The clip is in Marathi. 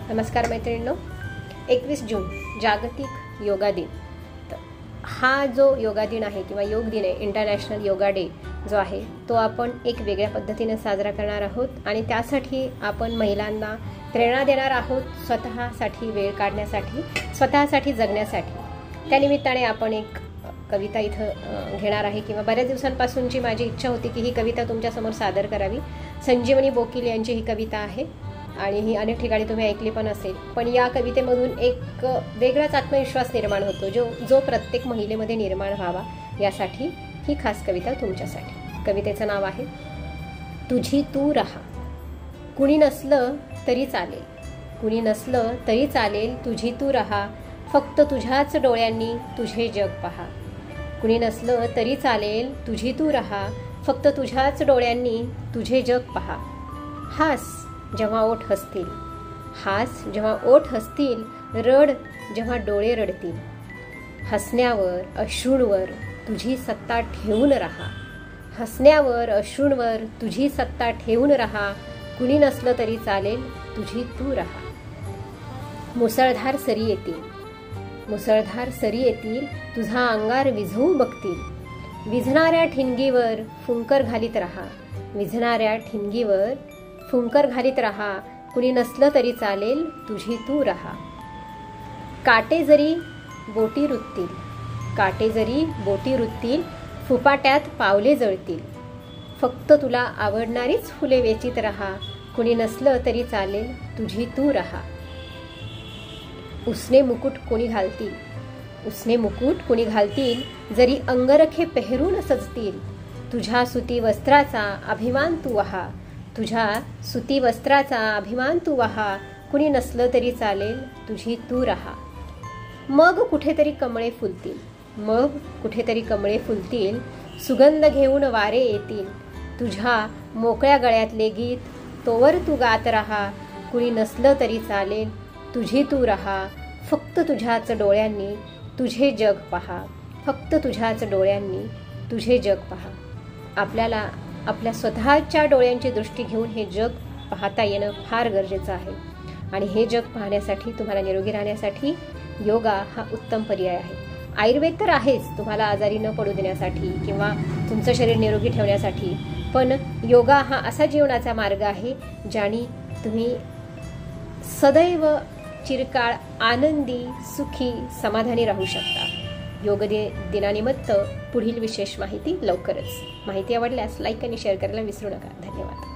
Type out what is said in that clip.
नमस्कार मैत्रिणींनो, 21 जून जागतिक योगा दिन. तर हा जो योगा दिन आहे किंवा योग दिन आहे, इंटरनॅशनल योगा डे जो आहे तो आपण एक वेगळ्या पद्धतीने साजरा करणार आहोत आणि त्यासाठी आपण महिलांना प्रेरणा देणार आहोत, स्वतःसाठी वेळ काढण्यासाठी, स्वतःसाठी जगण्यासाठी. त्यानिमित्ताने आपण एक कविता इथं घेणार आहे किंवा बऱ्याच दिवसांपासूनची माझी इच्छा होती की ही कविता तुमच्यासमोर सादर करावी. संजीवनी बोकील यांची ही कविता आहे आणि ही अनेक ठिकाणी तुम्ही ऐकली पण असेल. पण या कवितेमधून एक वेगळाच आत्मविश्वास निर्माण होतो जो प्रत्येक महिलेमध्ये निर्माण व्हावा, यासाठी ही खास कविता तुमच्यासाठी. कवितेचं नाव आहे तुझी तू रहा. कुणी नसलं तरी चालेल, कुणी नसलं तरी चालेल, तुझी तू रहा. फक्त तुझ्याच डोळ्यांनी तुझे जग पहा. कुणी नसलं तरी चालेल, तुझी तू रहा. फक्त तुझ्याच डोळ्यांनी तुझे जग पहा. हास जेव्हा ओठ हसतील, हास जेव्हा ओठ हसतील, रड जेव्हा डोळे रडतील. हसण्यावर अश्रूंवर तुझी सत्ता ठेवून राहा. हसण्यावर अश्रूंवर तुझी सत्ता ठेवून राहा. कुणी नसलं तरी चालेल, तुझी तू राहा. मुसळधार सरी येतील, मुसळधार सरी येतील, तुझा अंगार विझवू बघतील. विझणाऱ्या ठिणगीवर फुंकर घालीत राहा. विझणाऱ्या ठिणगीवर फुंकर घालीत राहा. कुणी नसलं तरी चालेल, तुझी तू राहा. काटे जरी बोटी रुततील, काटे जरी बोटी रुततील, फुपाट्यात पावले जळतील. फक्त तुला आवडणारीच फुले वेचीत राहा. कुणी नसलं तरी चालेल, तुझी तू राहा. उसने मुकुट कोणी घालतील, उसने मुकुट कोणी घालतील, जरी अंगरखे पेहरून सजतील. तुझ्या सुती वस्त्राचा अभिमान तू वहा. तुझ्या सुती वस्त्राचा अभिमान तू वहा. कुणी नसलं तरी चालेल, तुझी तू राहा. मग कुठेतरी कमळे फुलतील, मग कुठेतरी कमळे फुलतील, सुगंध घेऊन वारे येतील. तुझ्या मोकळ्या गळ्यातले गीत तोवर तू गात राहा. कुणी नसलं तरी चालेल, तुझी तू राहा. फक्त तुझ्याच डोळ्यांनी तुझे जग पहा. फक्त तुझ्याच डोळ्यांनी तुझे जग पहा. आपल्याला आपल्या स्वतःच्या डोळ्यांची दृष्टी घेऊन हे जग पाहता येणं फार गरजेचं आहे. आणि हे जग पाहण्यासाठी, तुम्हाला निरोगी राहण्यासाठी योगा हा उत्तम पर्याय आहे. आयुर्वेद तर आहेच तुम्हाला आजारी न पडू देण्यासाठी किंवा तुमचं शरीर निरोगी ठेवण्यासाठी, पण योगा हा असा जीवनाचा मार्ग आहे ज्याने तुम्ही सदैव चिरकाळ आनंदी, सुखी, समाधानी राहू शकता. योग दिनानिमित्त पुढील विशेष माहिती लवकरच. माहिती आवडल्यास लाईक आणि शेअर करायला विसरू नका. धन्यवाद.